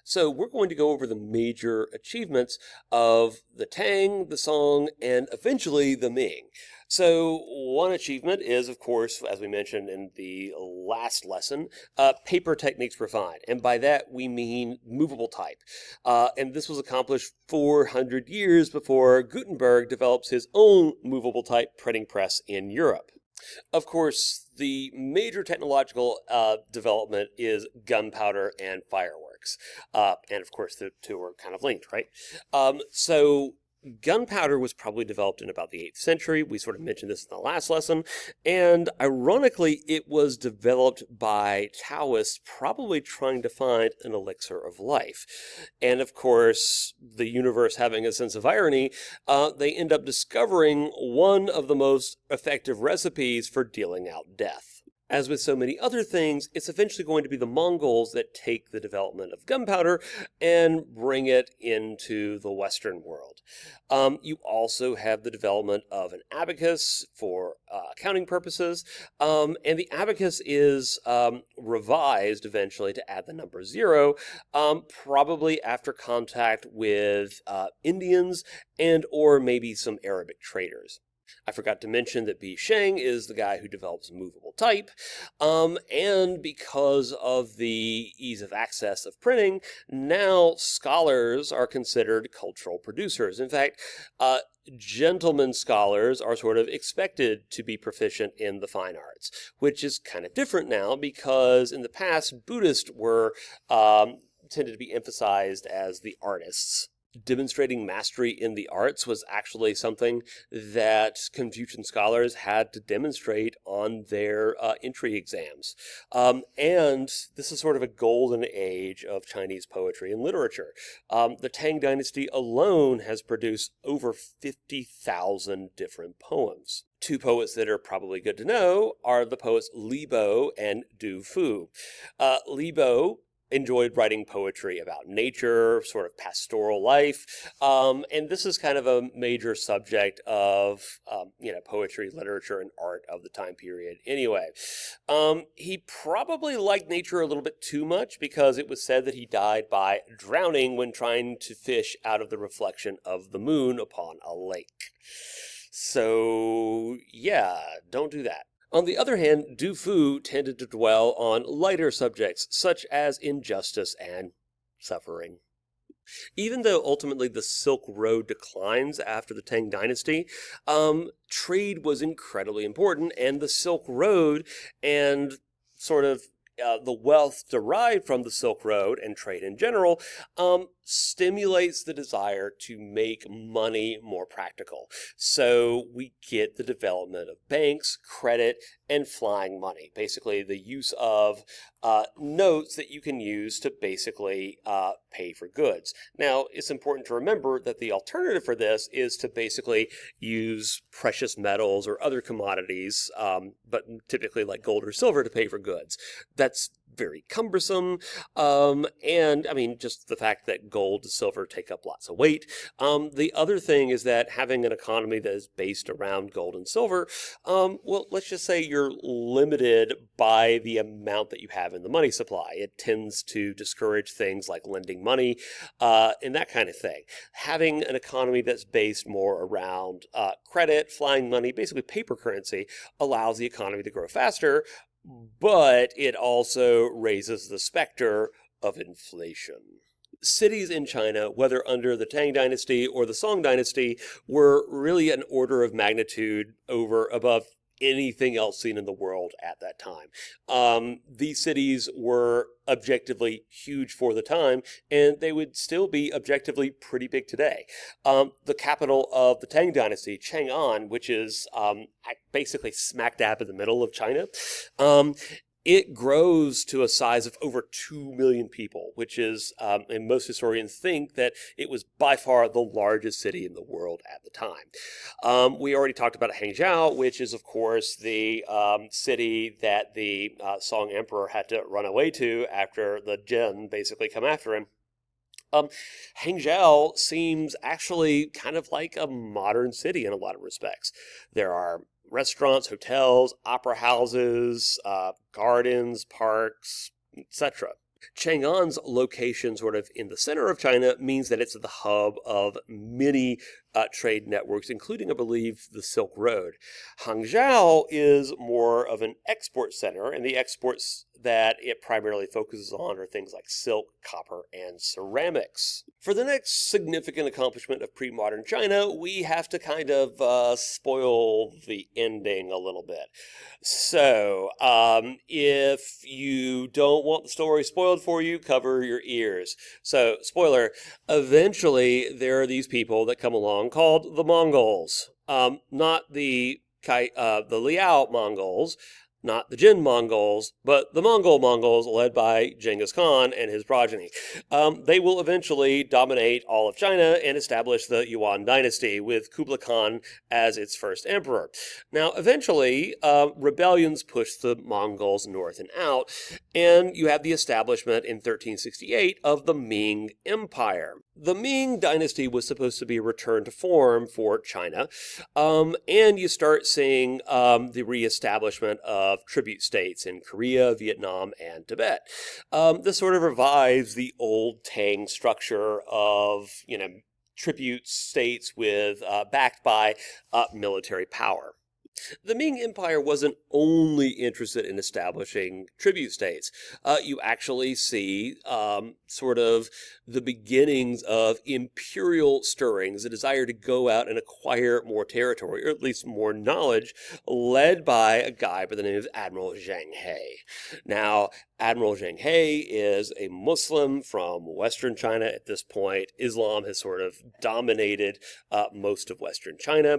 So we're going to go over the major achievements of the Tang, the Song, and eventually the Ming. So one achievement is, of course, as we mentioned in the last lesson, paper techniques refined. And by that, we mean movable type. And this was accomplished 400 years before Gutenberg develops his own movable type printing press in Europe. Of course, the major technological development is gunpowder and fireworks. And of course, the two are kind of linked, right? So gunpowder was probably developed in about the 8th century. We sort of mentioned this in the last lesson. And ironically, it was developed by Taoists probably trying to find an elixir of life. And of course, the universe having a sense of irony, they end up discovering one of the most effective recipes for dealing out death. As with so many other things, it's eventually going to be the Mongols that take the development of gunpowder and bring it into the Western world. You also have the development of an abacus for accounting purposes, and the abacus is revised eventually to add the number 0, probably after contact with Indians and or maybe some Arabic traders. I forgot to mention that Bi Sheng is the guy who develops movable type, and because of the ease of access of printing, now scholars are considered cultural producers. In fact, gentlemen scholars are sort of expected to be proficient in the fine arts, which is kind of different now because in the past, Buddhists were tended to be emphasized as the artists. Demonstrating mastery in the arts was actually something that Confucian scholars had to demonstrate on their entry exams. And this is sort of a golden age of Chinese poetry and literature. The Tang Dynasty alone has produced over 50,000 different poems. Two poets that are probably good to know are the poets Li Bo and Du Fu. Li Bo enjoyed writing poetry about nature, sort of pastoral life, and this is kind of a major subject of poetry, literature, and art of the time period. Anyway, he probably liked nature a little bit too much because it was said that he died by drowning when trying to fish out of the reflection of the moon upon a lake. So yeah, don't do that. On the other hand, Du Fu tended to dwell on lighter subjects, such as injustice and suffering. Even though ultimately the Silk Road declines after the Tang Dynasty, trade was incredibly important, and the Silk Road and sort of the wealth derived from the Silk Road and trade in general stimulates the desire to make money more practical. So we get the development of banks, credit, and flying money. Basically, the use of notes that you can use to basically pay for goods. Now, it's important to remember that the alternative for this is to basically use precious metals or other commodities, but typically like gold or silver to pay for goods. That's very cumbersome, and I mean, just the fact that gold and silver take up lots of weight. The other thing is that having an economy that is based around gold and silver, well, let's just say you're limited by the amount that you have in the money supply. It tends to discourage things like lending money and that kind of thing. Having an economy that's based more around credit, flying money, basically paper currency, allows the economy to grow faster, but it also raises the specter of inflation. Cities in China, whether under the Tang Dynasty or the Song Dynasty, were really an order of magnitude above anything else seen in the world at that time. These cities were objectively huge for the time, and they would still be objectively pretty big today. The capital of the Tang Dynasty, Chang'an, which is basically smack dab in the middle of China, it grows to a size of over 2 million people, which is, and most historians think that it was by far the largest city in the world at the time. We already talked about Hangzhou, which is, of course, the city that the Song Emperor had to run away to after the Jin basically come after him. Hangzhou seems actually kind of like a modern city in a lot of respects. There are restaurants, hotels, opera houses, gardens, parks, etc. Chang'an's location sort of in the center of China means that it's the hub of many trade networks, including, I believe, the Silk Road. Hangzhou is more of an export center, and the exports that it primarily focuses on are things like silk, copper, and ceramics. For the next significant accomplishment of pre-modern China, we have to kind of spoil the ending a little bit. So, if you don't want the story spoiled for you, cover your ears. So, spoiler, eventually there are these people that come along called the Mongols. Not the Liao Mongols, not the Jin Mongols, but the Mongol Mongols led by Genghis Khan and his progeny. They will eventually dominate all of China and establish the Yuan dynasty with Kublai Khan as its first emperor. Now, eventually, rebellions push the Mongols north and out, and you have the establishment in 1368 of the Ming Empire. The Ming dynasty was supposed to be a return to form for China, and you start seeing the reestablishment of tribute states in Korea, Vietnam, and Tibet. This sort of revives the old Tang structure of, tribute states with backed by military power. The Ming Empire wasn't only interested in establishing tribute states. You actually see sort of the beginnings of imperial stirrings, a desire to go out and acquire more territory, or at least more knowledge, led by a guy by the name of Admiral Zheng He. Now, Admiral Zheng He is a Muslim from Western China at this point. Islam has sort of dominated most of Western China.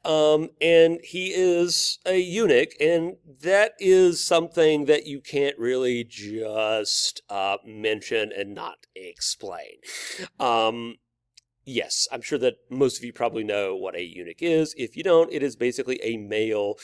And he is a eunuch, and that is something that you can't really just mention and not explain. Yes, I'm sure that most of you probably know what a eunuch is. If you don't, it is basically a male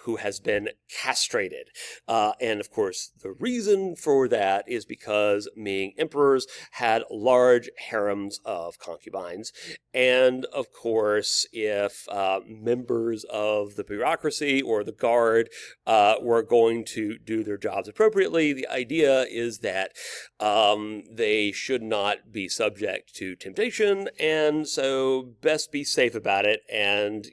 who has been castrated. And of course, the reason for that is because Ming emperors had large harems of concubines. And of course, if members of the bureaucracy or the guard were going to do their jobs appropriately, the idea is that they should not be subject to temptation, and so best be safe about it and,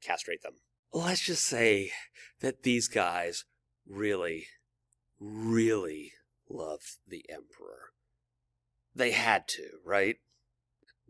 castrate them. Let's just say that these guys really, really loved the emperor. They had to, right?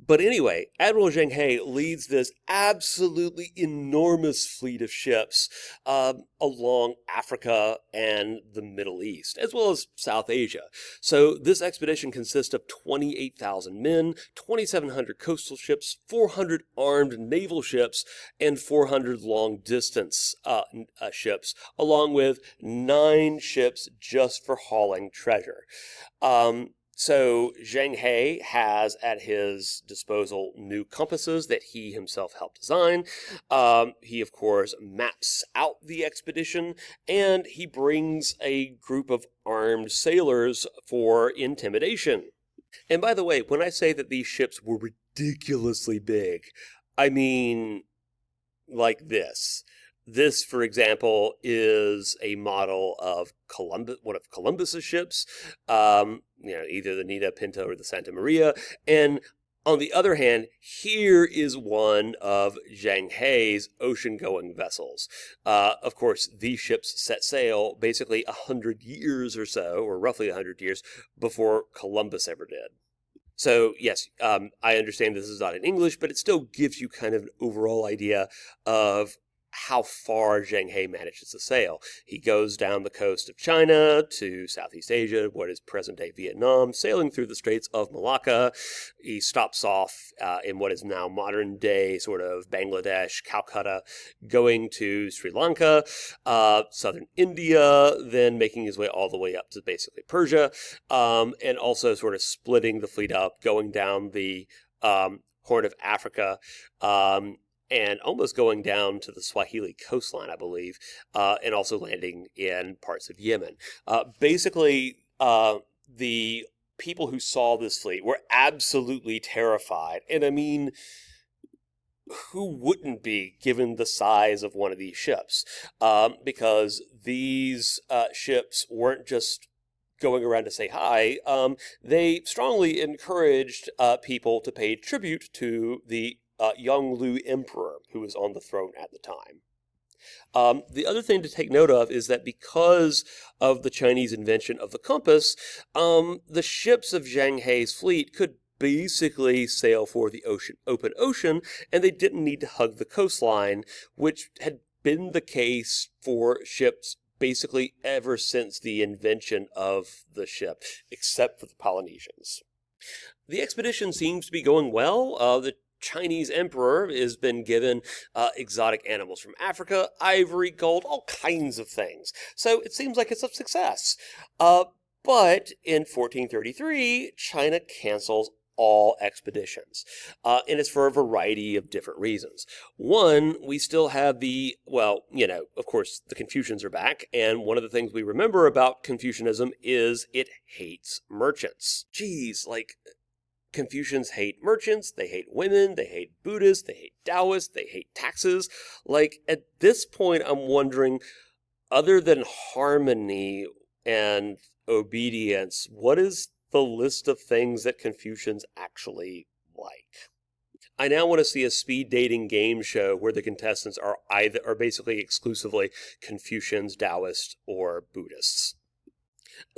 But anyway, Admiral Zheng He leads this absolutely enormous fleet of ships along Africa and the Middle East, as well as South Asia. So this expedition consists of 28,000 men, 2,700 coastal ships, 400 armed naval ships, and 400 long-distance ships, along with 9 ships just for hauling treasure. So Zheng He has at his disposal new compasses that he himself helped design. He, of course, maps out the expedition, and he brings a group of armed sailors for intimidation. And by the way, when I say that these ships were ridiculously big, I mean like this. This, for example, is a model of one of Columbus's ships, either the Nina, Pinta, or the Santa Maria. And on the other hand, here is one of Zheng He's ocean-going vessels. Of course, these ships set sail basically 100 years or so, or roughly 100 years, before Columbus ever did. So, yes, I understand this is not in English, but it still gives you kind of an overall idea of how far Zheng He manages to sail. He goes down the coast of China to Southeast Asia, what is present-day Vietnam, sailing through the Straits of Malacca. He stops off in what is now modern-day sort of Bangladesh, Calcutta, going to Sri Lanka, southern India, then making his way all the way up to basically Persia, and also sort of splitting the fleet up, going down the Horn of Africa, and almost going down to the Swahili coastline, I believe, and also landing in parts of Yemen. Basically, the people who saw this fleet were absolutely terrified. And I mean, who wouldn't be given the size of one of these ships? Because these ships weren't just going around to say hi, they strongly encouraged people to pay tribute to the Yongle Emperor, who was on the throne at the time. The other thing to take note of is that because of the Chinese invention of the compass, the ships of Zheng He's fleet could basically sail for the open ocean, and they didn't need to hug the coastline, which had been the case for ships basically ever since the invention of the ship, except for the Polynesians. The expedition seems to be going well. The Chinese emperor has been given exotic animals from Africa, ivory, gold, all kinds of things. So it seems like it's a success. But in 1433, China cancels all expeditions. And it's for a variety of different reasons. One, we still have of course, the Confucians are back. And one of the things we remember about Confucianism is it hates merchants. Geez, Confucians hate merchants, they hate women, they hate Buddhists, they hate Taoists, they hate taxes. At this point, I'm wondering, other than harmony and obedience, what is the list of things that Confucians actually like? I now want to see a speed dating game show where the contestants are basically exclusively Confucians, Taoists, or Buddhists.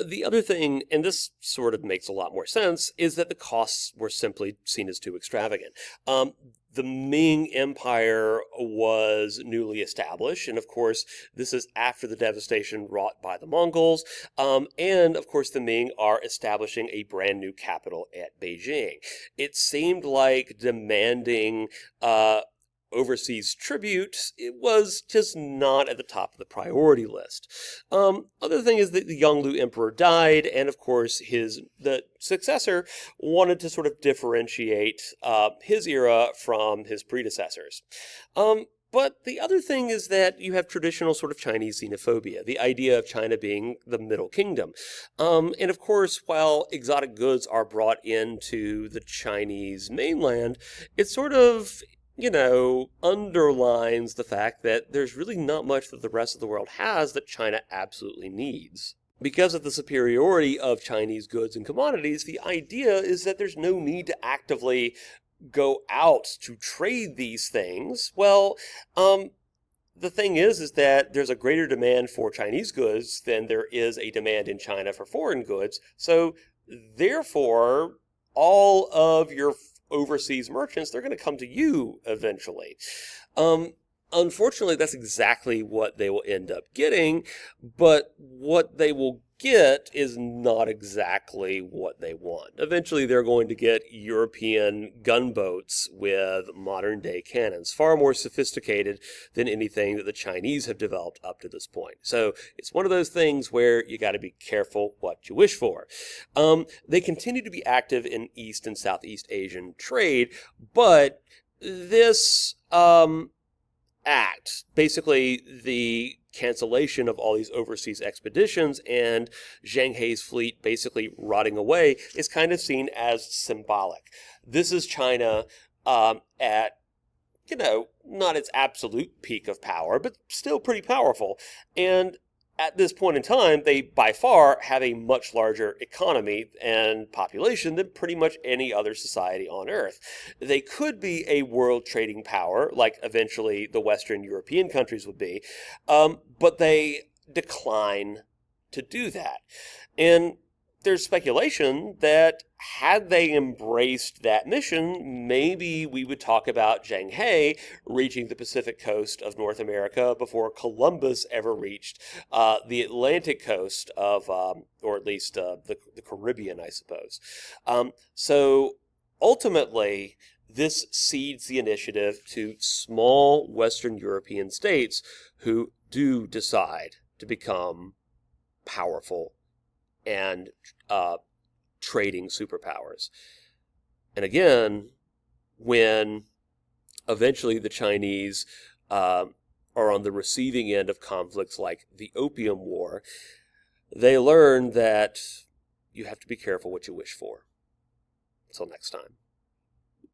The other thing, and this sort of makes a lot more sense, is that the costs were simply seen as too extravagant. The Ming Empire was newly established, and of course, this is after the devastation wrought by the Mongols, and of course, the Ming are establishing a brand new capital at Beijing. It seemed like demanding overseas tribute, it was just not at the top of the priority list. Other thing is that the Yongle Emperor died, and of course the successor wanted to sort of differentiate his era from his predecessors. But the other thing is that you have traditional sort of Chinese xenophobia, the idea of China being the Middle Kingdom. And of course, while exotic goods are brought into the Chinese mainland, it's sort of underlines the fact that there's really not much that the rest of the world has that China absolutely needs. Because of the superiority of Chinese goods and commodities, the idea is that there's no need to actively go out to trade these things. Well, the thing is that there's a greater demand for Chinese goods than there is a demand in China for foreign goods. So, therefore, all of your overseas merchants, they're going to come to you eventually. Unfortunately, that's exactly what they will end up getting, but what they will get is not exactly what they want. Eventually, they're going to get European gunboats with modern-day cannons, far more sophisticated than anything that the Chinese have developed up to this point. So it's one of those things where you got to be careful what you wish for. They continue to be active in East and Southeast Asian trade, but this act, basically the cancellation of all these overseas expeditions and Zheng He's fleet basically rotting away, is kind of seen as symbolic. This is China at, not its absolute peak of power, but still pretty powerful. And at this point in time, they by far have a much larger economy and population than pretty much any other society on Earth. They could be a world trading power, like eventually the Western European countries would be, but they decline to do that. And there's speculation that had they embraced that mission, maybe we would talk about Zheng He reaching the Pacific coast of North America before Columbus ever reached the Atlantic coast of, or at least the Caribbean, I suppose. So ultimately, this cedes the initiative to small Western European states who do decide to become powerful and trading superpowers. And again, when eventually the Chinese are on the receiving end of conflicts like the Opium War, they learn that you have to be careful what you wish for. Until next time.